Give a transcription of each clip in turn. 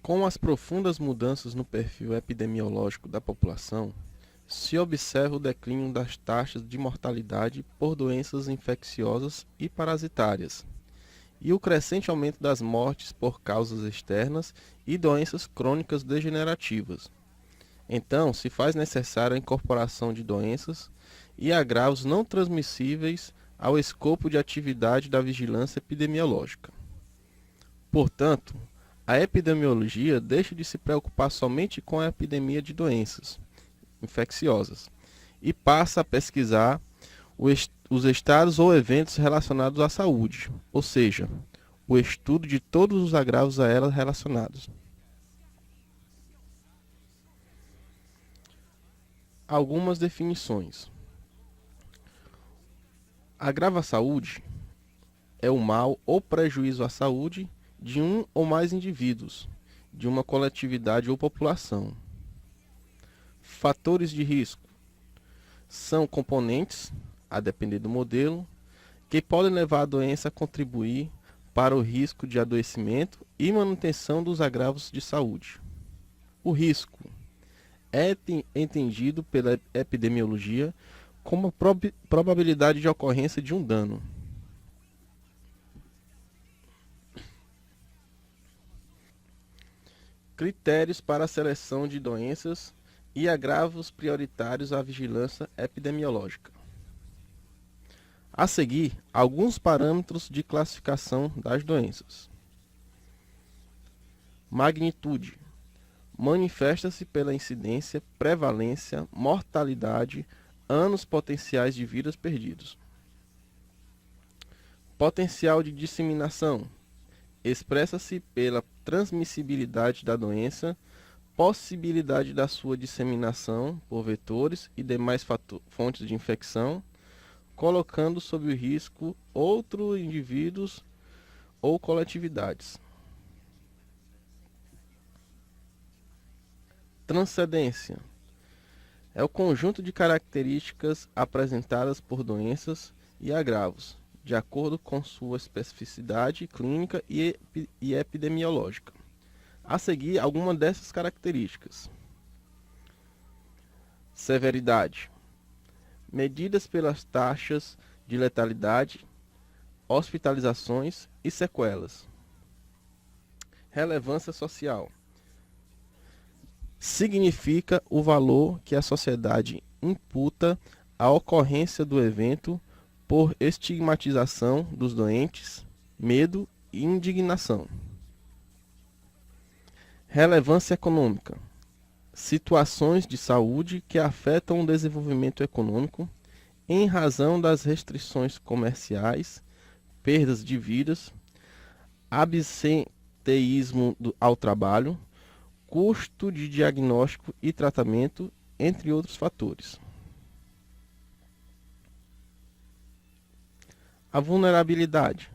Com as profundas mudanças no perfil epidemiológico da população, se observa o declínio das taxas de mortalidade por doenças infecciosas e parasitárias, e o crescente aumento das mortes por causas externas e doenças crônicas degenerativas. Então, se faz necessária a incorporação de doenças e agravos não transmissíveis ao escopo de atividade da vigilância epidemiológica. Portanto, a epidemiologia deixa de se preocupar somente com a epidemia de doenças infecciosas e passa a pesquisar os estados ou eventos relacionados à saúde, ou seja, o estudo de todos os agravos a elas relacionados. Algumas definições. Agravo à saúde é o mal ou prejuízo à saúde de um ou mais indivíduos, de uma coletividade ou população. Fatores de risco são componentes, a depender do modelo, que podem levar a doença a contribuir para o risco de adoecimento e manutenção dos agravos de saúde. O risco é entendido pela epidemiologia como a probabilidade de ocorrência de um dano. Critérios para a seleção de doenças e agravos prioritários à vigilância epidemiológica. A seguir, alguns parâmetros de classificação das doenças. Magnitude. Manifesta-se pela incidência, prevalência, mortalidade, anos potenciais de vidas perdidos. Potencial de disseminação. Expressa-se pela transmissibilidade da doença, possibilidade da sua disseminação por vetores e demais fontes de infecção, colocando sob o risco outros indivíduos ou coletividades. Transcendência é o conjunto de características apresentadas por doenças e agravos, de acordo com sua especificidade clínica e epidemiológica. A seguir, algumas dessas características. Severidade. Medidas pelas taxas de letalidade, hospitalizações e sequelas. Relevância social. Significa o valor que a sociedade imputa à ocorrência do evento por estigmatização dos doentes, medo e indignação. Relevância econômica. Situações de saúde que afetam o desenvolvimento econômico em razão das restrições comerciais, perdas de vidas, absenteísmo ao trabalho, custo de diagnóstico e tratamento, entre outros fatores. A vulnerabilidade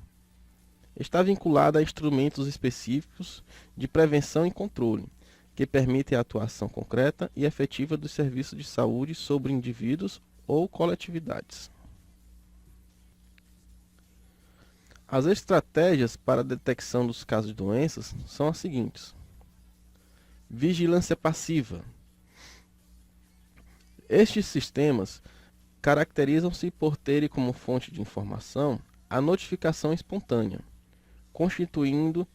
está vinculada a instrumentos específicos de prevenção e controle, que permitem a atuação concreta e efetiva dos serviços de saúde sobre indivíduos ou coletividades. As estratégias para a detecção dos casos de doenças são as seguintes. Vigilância passiva. Estes sistemas caracterizam-se por terem como fonte de informação a notificação espontânea, constituindo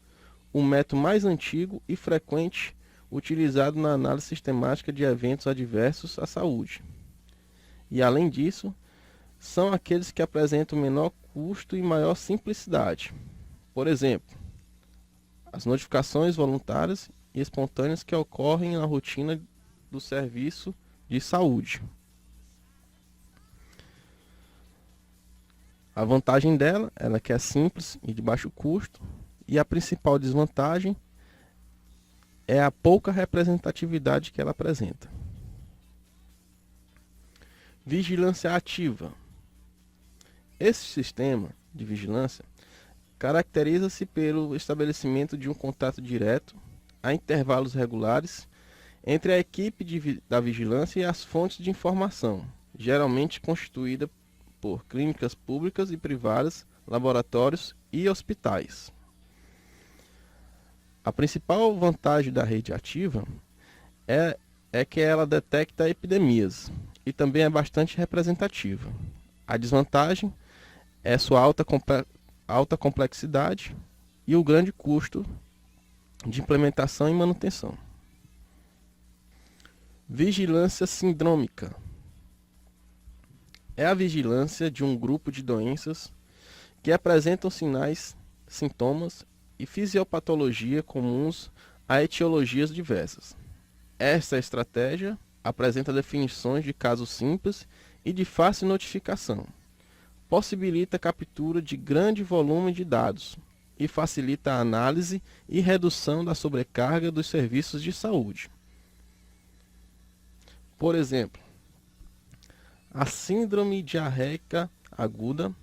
o método mais antigo e frequente utilizado na análise sistemática de eventos adversos à saúde. E, além disso, são aqueles que apresentam menor custo e maior simplicidade. Por exemplo, as notificações voluntárias e espontâneas que ocorrem na rotina do serviço de saúde. A vantagem dela é que é simples e de baixo custo, e a principal desvantagem é a pouca representatividade que ela apresenta. Vigilância ativa. Esse sistema de vigilância caracteriza-se pelo estabelecimento de um contato direto, a intervalos regulares, entre a equipe da vigilância e as fontes de informação, geralmente constituída por clínicas públicas e privadas, laboratórios e hospitais. A principal vantagem da rede ativa é que ela detecta epidemias e também é bastante representativa. A desvantagem é sua alta complexidade e o grande custo de implementação e manutenção. Vigilância sindrômica. É a vigilância de um grupo de doenças que apresentam sinais, sintomas e fisiopatologia comuns a etiologias diversas. Esta estratégia apresenta definições de casos simples e de fácil notificação, possibilita a captura de grande volume de dados e facilita a análise e redução da sobrecarga dos serviços de saúde. Por exemplo, a síndrome diarreica aguda,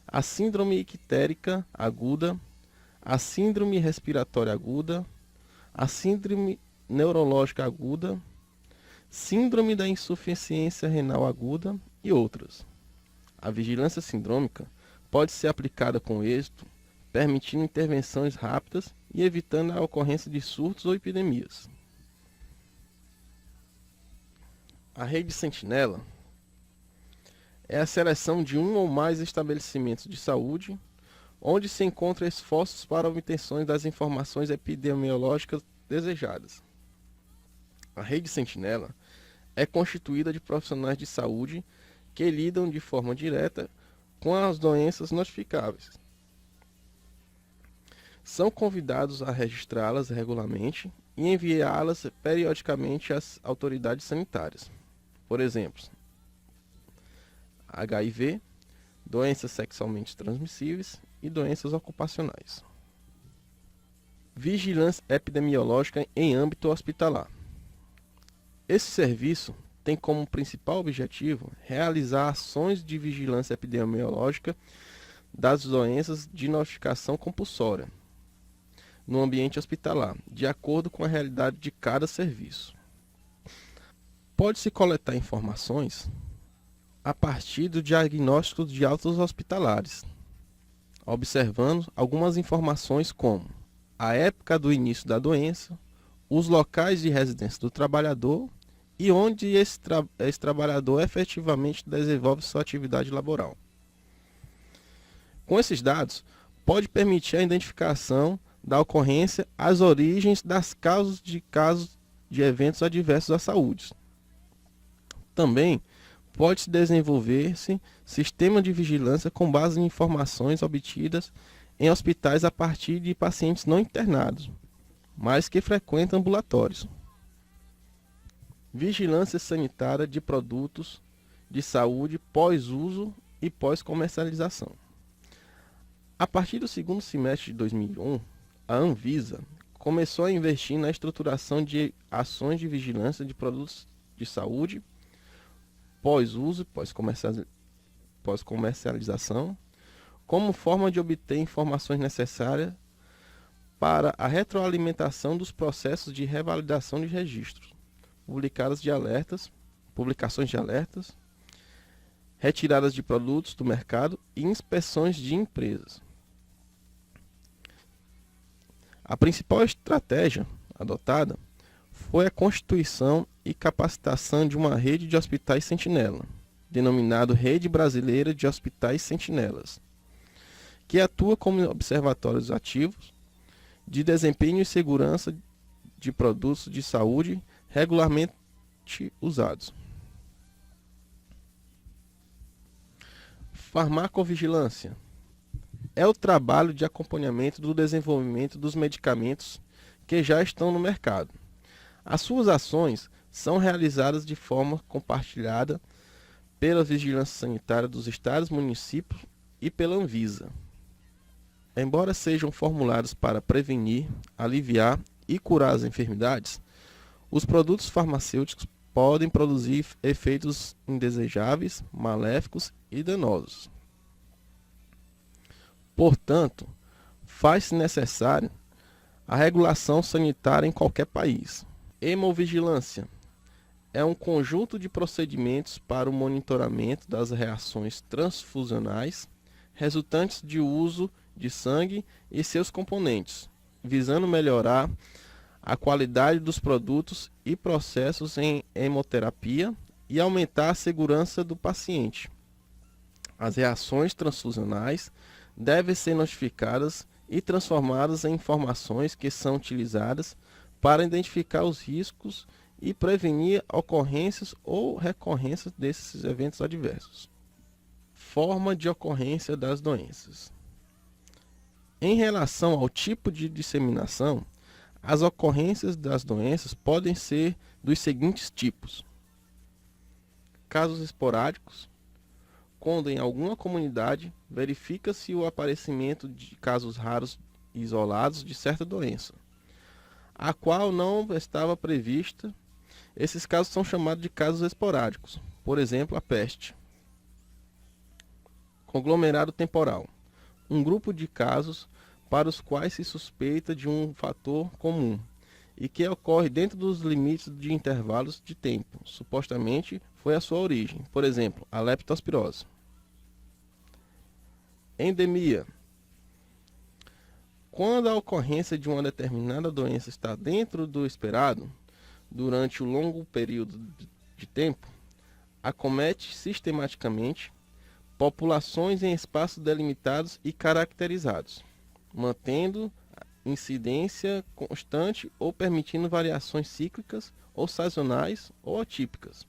a síndrome ictérica aguda, a síndrome respiratória aguda, a síndrome neurológica aguda, síndrome da insuficiência renal aguda e outras. A vigilância sindrômica pode ser aplicada com êxito, permitindo intervenções rápidas e evitando a ocorrência de surtos ou epidemias. A rede sentinela é a seleção de um ou mais estabelecimentos de saúde onde se encontram esforços para a obtenção das informações epidemiológicas desejadas. A rede sentinela é constituída de profissionais de saúde que lidam de forma direta com as doenças notificáveis. São convidados a registrá-las regularmente e enviá-las periodicamente às autoridades sanitárias. Por exemplo, HIV, doenças sexualmente transmissíveis e doenças ocupacionais. Vigilância epidemiológica em âmbito hospitalar. Esse serviço tem como principal objetivo realizar ações de vigilância epidemiológica das doenças de notificação compulsória no ambiente hospitalar, de acordo com a realidade de cada serviço. Pode-se coletar informações a partir do diagnóstico de autos hospitalares, observando algumas informações como a época do início da doença, os locais de residência do trabalhador e onde esse trabalhador efetivamente desenvolve sua atividade laboral. Com esses dados, pode permitir a identificação da ocorrência, as origens das causas de casos de eventos adversos à saúde. Também pode desenvolver-se sistema de vigilância com base em informações obtidas em hospitais a partir de pacientes não internados, mas que frequentam ambulatórios. Vigilância sanitária de produtos de saúde pós-uso e pós-comercialização. A partir do segundo semestre de 2001, a Anvisa começou a investir na estruturação de ações de vigilância de produtos de saúde pós-uso e pós-comercialização, como forma de obter informações necessárias para a retroalimentação dos processos de revalidação de registros, publicações de alertas, retiradas de produtos do mercado e inspeções de empresas. A principal estratégia adotada foi a constituição e capacitação de uma rede de hospitais sentinela, denominado Rede Brasileira de Hospitais Sentinelas, que atua como observatórios ativos de desempenho e segurança de produtos de saúde regularmente usados. Farmacovigilância é o trabalho de acompanhamento do desenvolvimento dos medicamentos que já estão no mercado. As suas ações são realizadas de forma compartilhada pela Vigilância Sanitária dos Estados, municípios e pela Anvisa. Embora sejam formulados para prevenir, aliviar e curar as enfermidades, os produtos farmacêuticos podem produzir efeitos indesejáveis, maléficos e danosos. Portanto, faz-se necessário a regulação sanitária em qualquer país. Hemovigilância é um conjunto de procedimentos para o monitoramento das reações transfusionais resultantes de uso de sangue e seus componentes, visando melhorar a qualidade dos produtos e processos em hemoterapia e aumentar a segurança do paciente. As reações transfusionais devem ser notificadas e transformadas em informações que são utilizadas para identificar os riscos e prevenir ocorrências ou recorrências desses eventos adversos. Forma de ocorrência das doenças. Em relação ao tipo de disseminação, as ocorrências das doenças podem ser dos seguintes tipos: casos esporádicos, quando em alguma comunidade verifica-se o aparecimento de casos raros e isolados de certa doença, a qual não estava prevista. Esses casos são chamados de casos esporádicos, por exemplo, a peste. Conglomerado temporal, um grupo de casos para os quais se suspeita de um fator comum e que ocorre dentro dos limites de intervalos de tempo, supostamente foi a sua origem, por exemplo, a leptospirose. Endemia, quando a ocorrência de uma determinada doença está dentro do esperado, durante um longo período de tempo, acomete sistematicamente populações em espaços delimitados e caracterizados, mantendo incidência constante ou permitindo variações cíclicas ou sazonais ou atípicas,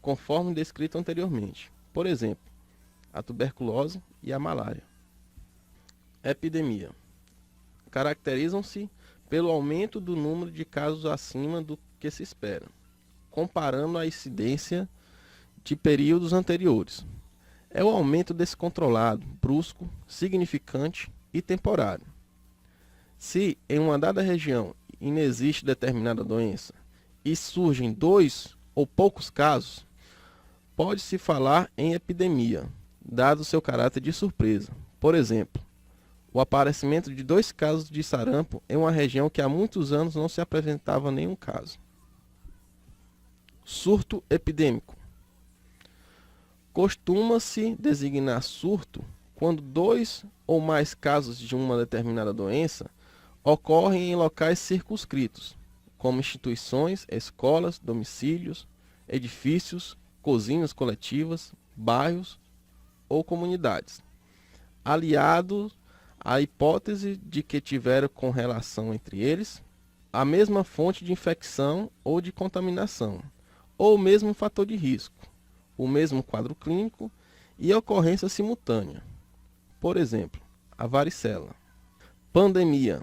conforme descrito anteriormente. Por exemplo, a tuberculose e a malária. Epidemia. Caracterizam-se pelo aumento do número de casos acima do que se espera, comparando a incidência de períodos anteriores. É o aumento descontrolado, brusco, significante e temporário. Se em uma dada região inexiste determinada doença e surgem 2 ou poucos casos, pode-se falar em epidemia, dado seu caráter de surpresa. Por exemplo, o aparecimento de 2 casos de sarampo em uma região que há muitos anos não se apresentava nenhum caso. Surto epidêmico. Costuma-se designar surto quando 2 ou mais casos de uma determinada doença ocorrem em locais circunscritos, como instituições, escolas, domicílios, edifícios, cozinhas coletivas, bairros ou comunidades, aliados à hipótese de que tiveram com relação entre eles a mesma fonte de infecção ou de contaminação, ou o mesmo fator de risco, o mesmo quadro clínico e ocorrência simultânea. Por exemplo, a varicela. Pandemia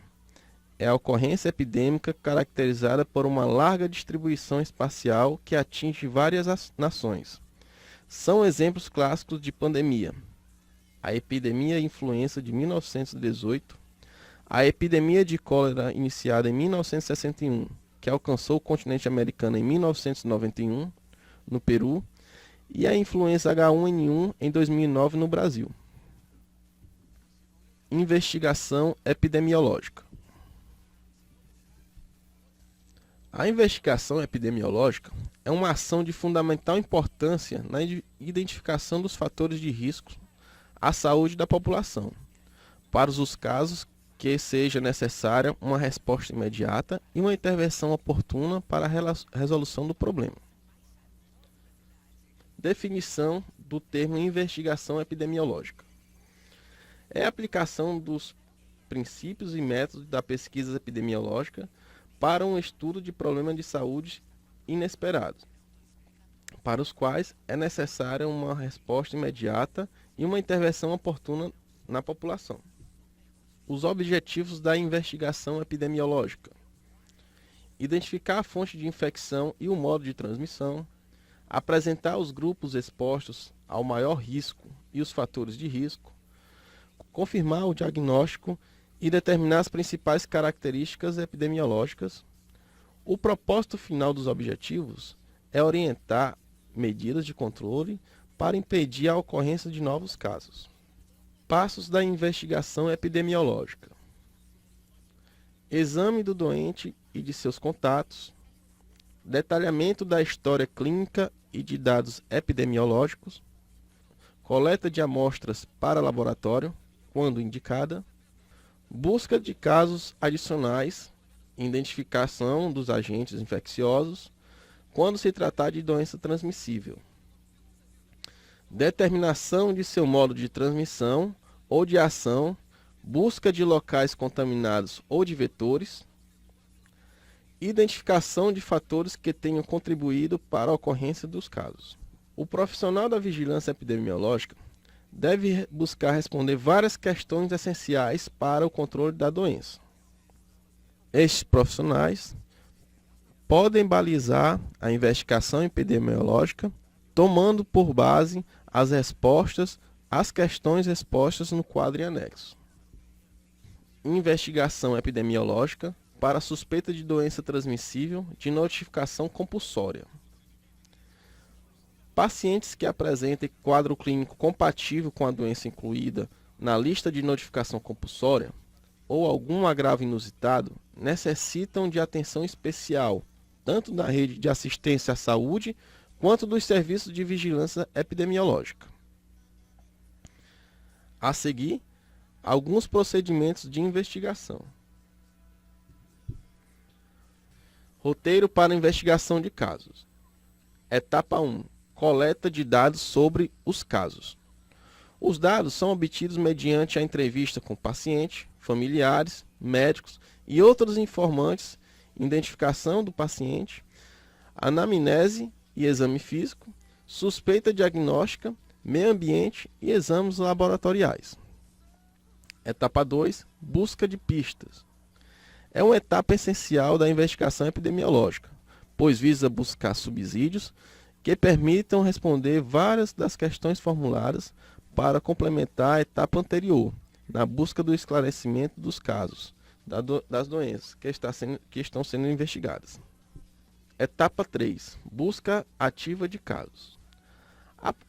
é a ocorrência epidêmica caracterizada por uma larga distribuição espacial que atinge várias nações. São exemplos clássicos de pandemia: a epidemia influenza de 1918, a epidemia de cólera iniciada em 1961, que alcançou o continente americano em 1991, no Peru, e a influenza H1N1 em 2009 no Brasil. Investigação epidemiológica. A investigação epidemiológica é uma ação de fundamental importância na identificação dos fatores de risco à saúde da população, para os casos que seja necessária uma resposta imediata e uma intervenção oportuna para a resolução do problema. Definição do termo investigação epidemiológica. É a aplicação dos princípios e métodos da pesquisa epidemiológica para um estudo de problemas de saúde inesperados, para os quais é necessária uma resposta imediata e uma intervenção oportuna na população. Os objetivos da investigação epidemiológica: identificar a fonte de infecção e o modo de transmissão, apresentar os grupos expostos ao maior risco e os fatores de risco, confirmar o diagnóstico e determinar as principais características epidemiológicas. O propósito final dos objetivos é orientar medidas de controle para impedir a ocorrência de novos casos. Passos da investigação epidemiológica: exame do doente e de seus contatos, detalhamento da história clínica e de dados epidemiológicos, coleta de amostras para laboratório, quando indicada, busca de casos adicionais, identificação dos agentes infecciosos, quando se tratar de doença transmissível, determinação de seu modo de transmissão ou de ação, busca de locais contaminados ou de vetores, identificação de fatores que tenham contribuído para a ocorrência dos casos. O profissional da vigilância epidemiológica deve buscar responder várias questões essenciais para o controle da doença. Estes profissionais podem balizar a investigação epidemiológica, tomando por base as respostas às questões expostas no quadro em anexo. Investigação epidemiológica para suspeita de doença transmissível de notificação compulsória. Pacientes que apresentem quadro clínico compatível com a doença incluída na lista de notificação compulsória ou algum agravo inusitado necessitam de atenção especial, tanto da rede de assistência à saúde quanto dos serviços de vigilância epidemiológica. A seguir, alguns procedimentos de investigação. Roteiro para investigação de casos. Etapa 1. Coleta de dados sobre os casos. Os dados são obtidos mediante a entrevista com o paciente, familiares, médicos e outros informantes, identificação do paciente, anamnese e exame físico, suspeita diagnóstica, meio ambiente e exames laboratoriais. Etapa 2. Busca de pistas. É uma etapa essencial da investigação epidemiológica, pois visa buscar subsídios que permitam responder várias das questões formuladas para complementar a etapa anterior, na busca do esclarecimento dos casos das doenças que estão sendo investigadas. Etapa 3. Busca ativa de casos.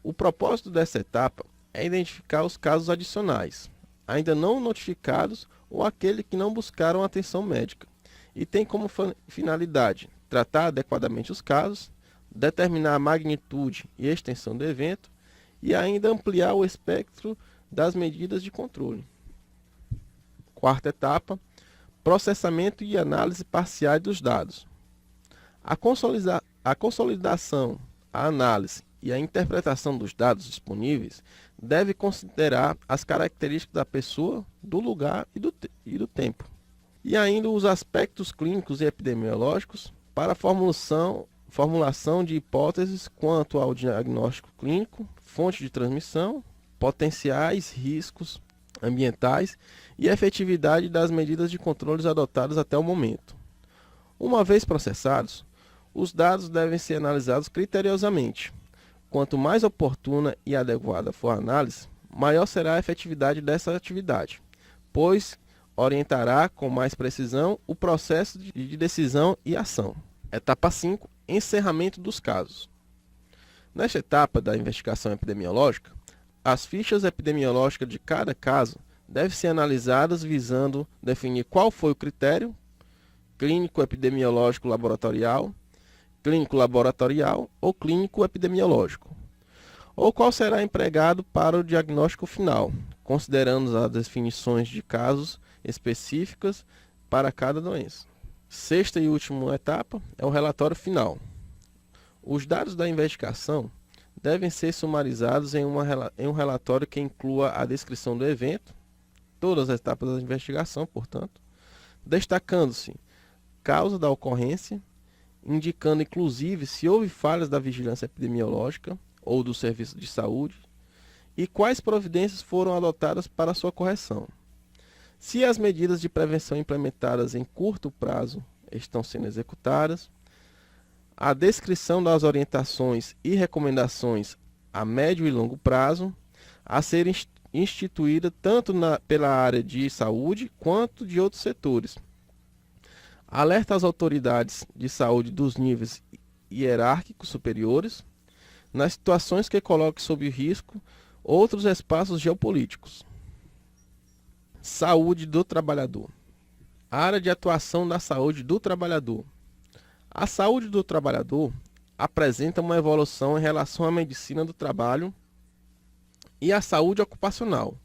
O propósito dessa etapa é identificar os casos adicionais, ainda não notificados ou aqueles que não buscaram atenção médica, e tem como finalidade tratar adequadamente os casos, determinar a magnitude e extensão do evento e ainda ampliar o espectro das medidas de controle. Quarta etapa, processamento e análise parciais dos dados. A consolidação, a análise e a interpretação dos dados disponíveis deve considerar as características da pessoa, do lugar e do tempo, e ainda os aspectos clínicos e epidemiológicos para a formulação de hipóteses quanto ao diagnóstico clínico, fonte de transmissão, potenciais riscos ambientais e efetividade das medidas de controles adotadas até o momento. Uma vez processados, os dados devem ser analisados criteriosamente. Quanto mais oportuna e adequada for a análise, maior será a efetividade dessa atividade, pois orientará com mais precisão o processo de decisão e ação. Etapa 5. Encerramento dos casos. Nesta etapa da investigação epidemiológica, as fichas epidemiológicas de cada caso devem ser analisadas visando definir qual foi o critério clínico epidemiológico laboratorial, clínico laboratorial ou clínico epidemiológico, ou qual será empregado para o diagnóstico final, considerando as definições de casos específicas para cada doença. Sexta e última etapa é o relatório final. Os dados da investigação devem ser sumarizados em um relatório que inclua a descrição do evento, todas as etapas da investigação, portanto, destacando-se causa da ocorrência, indicando inclusive se houve falhas da vigilância epidemiológica ou do serviço de saúde e quais providências foram adotadas para sua correção. Se as medidas de prevenção implementadas em curto prazo estão sendo executadas, a descrição das orientações e recomendações a médio e longo prazo a serem instituídas tanto pela área de saúde quanto de outros setores. Alerta às autoridades de saúde dos níveis hierárquicos superiores, nas situações que coloquem sob risco outros espaços geopolíticos. Saúde do trabalhador. A área de atuação da saúde do trabalhador. A saúde do trabalhador apresenta uma evolução em relação à medicina do trabalho e à saúde ocupacional,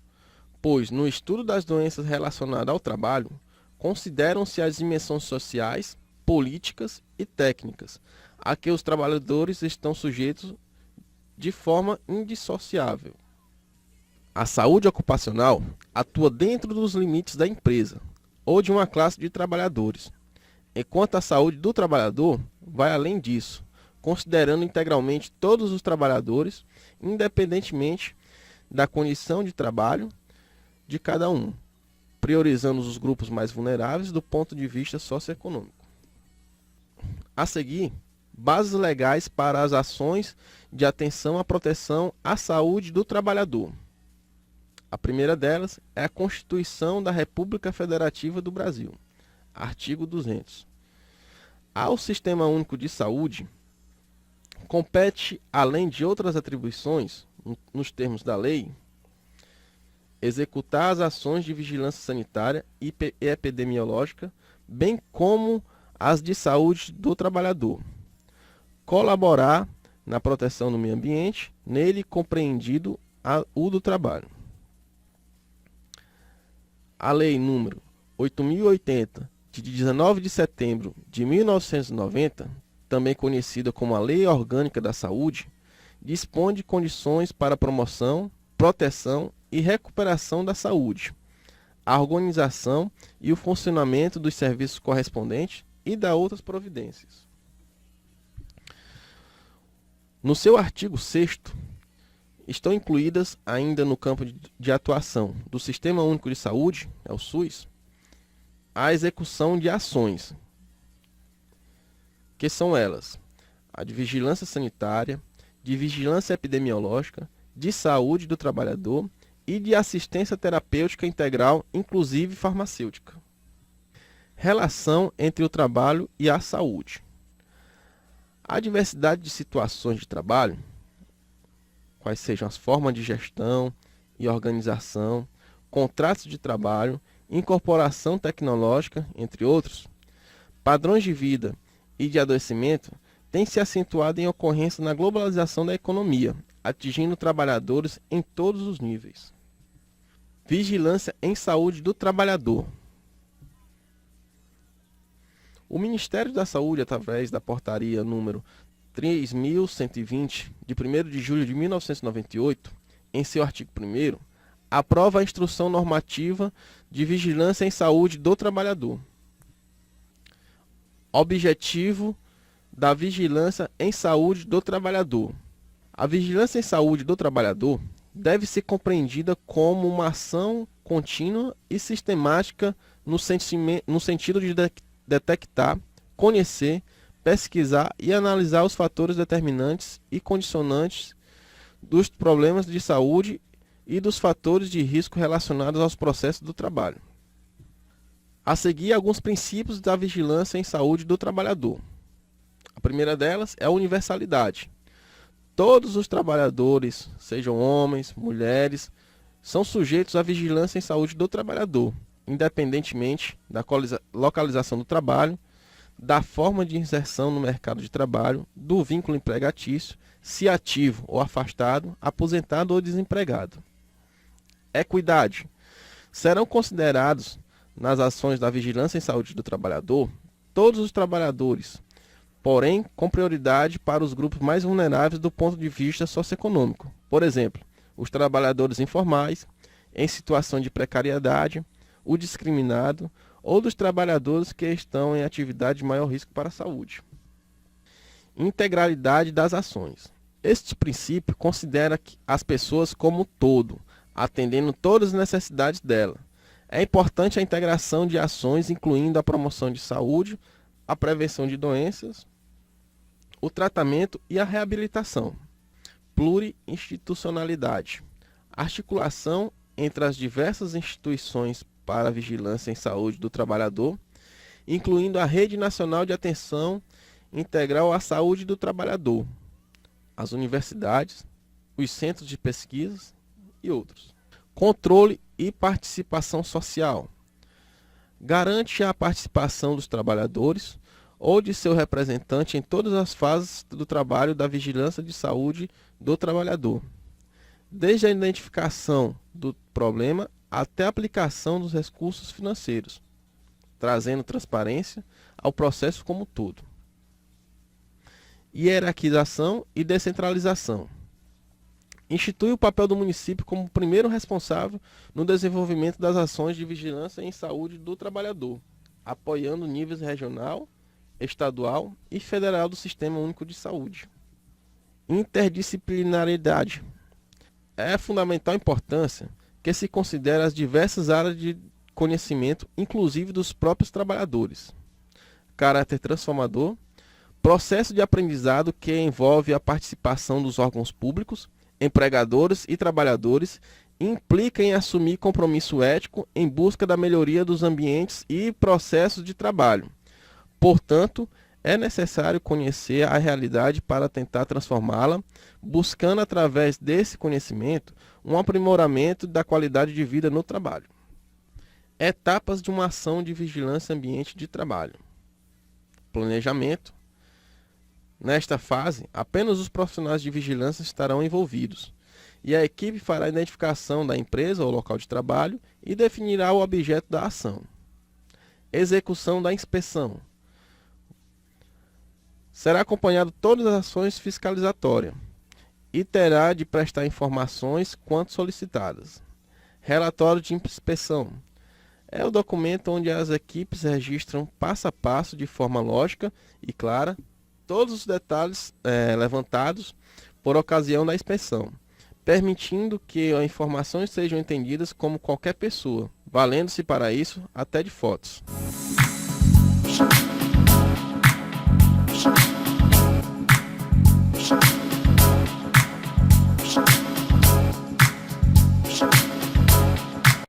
pois no estudo das doenças relacionadas ao trabalho, consideram-se as dimensões sociais, políticas e técnicas a que os trabalhadores estão sujeitos de forma indissociável. A saúde ocupacional atua dentro dos limites da empresa ou de uma classe de trabalhadores, enquanto a saúde do trabalhador vai além disso, considerando integralmente todos os trabalhadores, independentemente da condição de trabalho de cada um, priorizando os grupos mais vulneráveis do ponto de vista socioeconômico. A seguir, bases legais para as ações de atenção à proteção à saúde do trabalhador. A primeira delas é a Constituição da República Federativa do Brasil, artigo 200. Ao Sistema Único de Saúde, compete, além de outras atribuições, nos termos da lei, executar as ações de vigilância sanitária e epidemiológica, bem como as de saúde do trabalhador, colaborar na proteção do meio ambiente, nele compreendido o do trabalho. A Lei número 8.080, de 19 de setembro de 1990, também conhecida como a Lei Orgânica da Saúde, dispõe de condições para promoção, proteção e recuperação da saúde, a organização e o funcionamento dos serviços correspondentes e da outras providências. No seu artigo 6º, estão incluídas ainda no campo de atuação do Sistema Único de Saúde, é o SUS, a execução de ações, que são elas: a de vigilância sanitária, de vigilância epidemiológica, de saúde do trabalhador e de assistência terapêutica integral, inclusive farmacêutica. Relação entre o trabalho e a saúde. A diversidade de situações de trabalho, quais sejam as formas de gestão e organização, contratos de trabalho, incorporação tecnológica, entre outros, padrões de vida e de adoecimento, tem se acentuado em ocorrência na globalização da economia, atingindo trabalhadores em todos os níveis. Vigilância em saúde do trabalhador. O Ministério da Saúde, através da portaria número 3.120, de 1º de julho de 1998, em seu artigo 1º, aprova a Instrução Normativa de Vigilância em Saúde do Trabalhador. Objetivo da vigilância em saúde do trabalhador. A vigilância em saúde do trabalhador deve ser compreendida como uma ação contínua e sistemática no sentido de detectar, conhecer, pesquisar e analisar os fatores determinantes e condicionantes dos problemas de saúde e dos fatores de risco relacionados aos processos do trabalho. A seguir, alguns princípios da vigilância em saúde do trabalhador. A primeira delas é a universalidade. Todos os trabalhadores, sejam homens, mulheres, são sujeitos à vigilância em saúde do trabalhador, independentemente da localização do trabalho, da forma de inserção no mercado de trabalho, do vínculo empregatício, se ativo ou afastado, aposentado ou desempregado. Equidade. Serão considerados nas ações da vigilância em saúde do trabalhador todos os trabalhadores, porém com prioridade para os grupos mais vulneráveis do ponto de vista socioeconômico. Por exemplo, os trabalhadores informais, em situação de precariedade, o discriminado ou dos trabalhadores que estão em atividade de maior risco para a saúde. Integralidade das ações. Este princípio considera as pessoas como um todo, atendendo todas as necessidades dela. É importante a integração de ações, incluindo a promoção de saúde, a prevenção de doenças, o tratamento e a reabilitação. Pluriinstitucionalidade. Articulação entre as diversas instituições para a vigilância em saúde do trabalhador, incluindo a Rede Nacional de Atenção integral à saúde do trabalhador, as universidades, os centros de pesquisas e outros. Controle e participação social. Garante a participação dos trabalhadores ou de seu representante em todas as fases do trabalho da vigilância de saúde do trabalhador, desde a identificação do problema até a aplicação dos recursos financeiros, trazendo transparência ao processo como um todo. Hierarquização e descentralização. Institui o papel do município como o primeiro responsável no desenvolvimento das ações de vigilância em saúde do trabalhador, apoiando níveis regional, estadual e federal do Sistema Único de Saúde. Interdisciplinaridade. É fundamental importância que se considere as diversas áreas de conhecimento, inclusive dos próprios trabalhadores. Caráter transformador. Processo de aprendizado que envolve a participação dos órgãos públicos, empregadores e trabalhadores, implica em assumir compromisso ético em busca da melhoria dos ambientes e processos de trabalho. Portanto, é necessário conhecer a realidade para tentar transformá-la, buscando através desse conhecimento um aprimoramento da qualidade de vida no trabalho. Etapas de uma ação de vigilância ambiente de trabalho. Planejamento. Nesta fase, apenas os profissionais de vigilância estarão envolvidos, e a equipe fará a identificação da empresa ou local de trabalho e definirá o objeto da ação. Execução da inspeção. Será acompanhado todas as ações fiscalizatórias e terá de prestar informações quanto solicitadas. Relatório de inspeção. É o documento onde as equipes registram passo a passo, de forma lógica e clara, todos os detalhes levantados por ocasião da inspeção, permitindo que as informações sejam entendidas como qualquer pessoa, valendo-se para isso até de fotos.